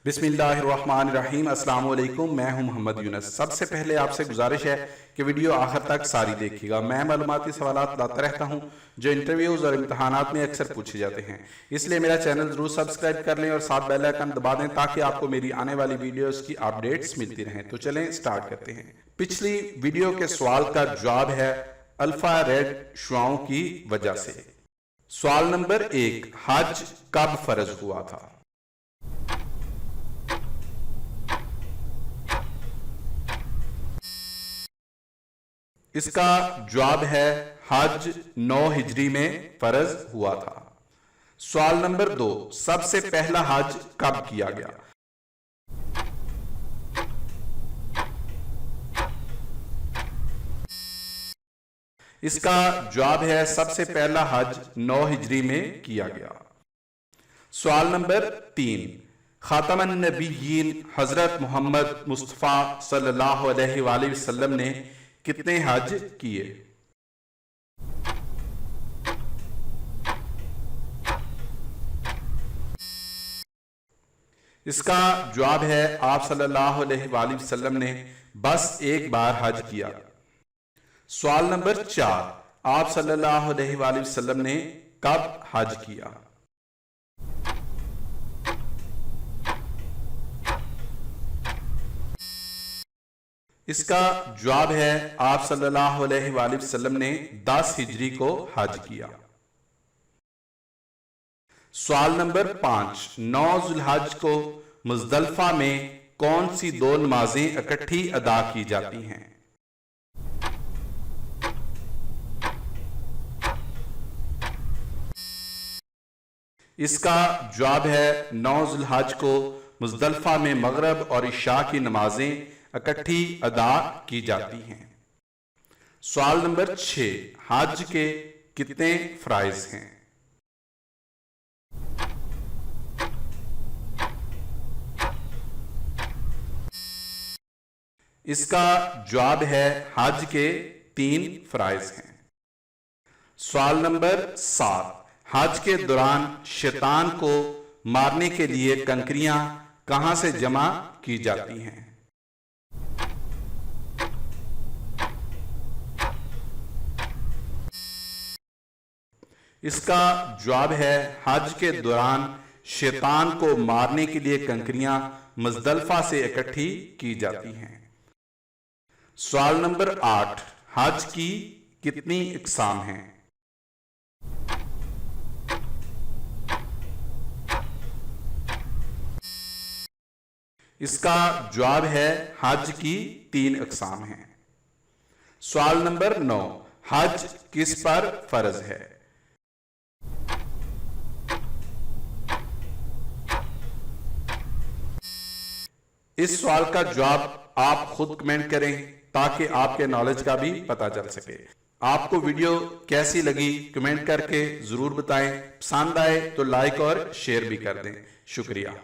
बिस्मिल्लाहिर्रहमानिर्रहीम। अस्सलाम वालेकुम। मैं हूं मोहम्मद यूनुस। सबसे पहले आपसे गुजारिश है कि वीडियो आखिर तक सारी देखिएगा। मैं मालूमाती सवालात लाता रहता हूं जो इंटरव्यूज और इम्तहानात में अक्सर पूछे जाते हैं, इसलिए मेरा चैनल जरूर सब्सक्राइब कर लें और साथ बेल आइकन दबा दें ताकि आपको मेरी आने वाली वीडियोस की अपडेट्स मिलती रहें। तो चलें स्टार्ट करते हैं। पिछली वीडियो के सवाल का जवाब है अल्फा रेड शुआओं की वजह से। सवाल नंबर 1, हज कब फर्ज हुआ था? इसका जवाब है हज 9 हिजरी में फर्ज हुआ था। सवाल नंबर 2, सबसे पहला हज कब किया गया? इसका जवाब है सबसे पहला हज 9 हिजरी में किया गया। सवाल नंबर 3, खातमुन नबिय्यीन हजरत मोहम्मद मुस्तफा सल्लल्लाहु अलैहि वसल्लम ने कितने हज किए? इसका जवाब है आप सल्लल्लाहु अलैहि वसल्लम ने बस एक बार हज किया। सवाल नंबर 4, आप सल्लल्लाहु अलैहि वसल्लम ने कब हज किया? इसका जवाब है आप सल्लल्लाहु अलैहि वसल्लम ने 10 हिजरी को हज किया। सवाल नंबर 5, 9 जुल्हज को मुज़दलिफा में कौन सी 2 नमाजें इकट्ठी अदा की जाती हैं? इसका जवाब है 9 जुल्हज को मुज़दलिफा में मगरिब और इशा की नमाजें इकट्ठी अदा की जाती हैं। सवाल नंबर 6, हज के कितने फराइज हैं? इसका जवाब है हज के 3 फराइज हैं। सवाल नंबर 7, हज के दौरान शैतान को मारने के लिए कंकरियां कहां से जमा की जाती हैं? इसका जवाब है हज के दौरान शैतान को मारने के लिए कंकरियां मुज़दलिफा से इकट्ठी की जाती हैं। सवाल नंबर 8, हज की कितनी इक़साम हैं? इसका जवाब है हज की 3 इक़साम हैं। सवाल नंबर 9, हज किस पर फर्ज है? इस सवाल का जवाब आप खुद कमेंट करें ताकि आपके नॉलेज का भी पता चल सके। आपको वीडियो कैसी लगी कमेंट करके जरूर बताएं। पसंद आए तो लाइक और शेयर भी कर दें। शुक्रिया।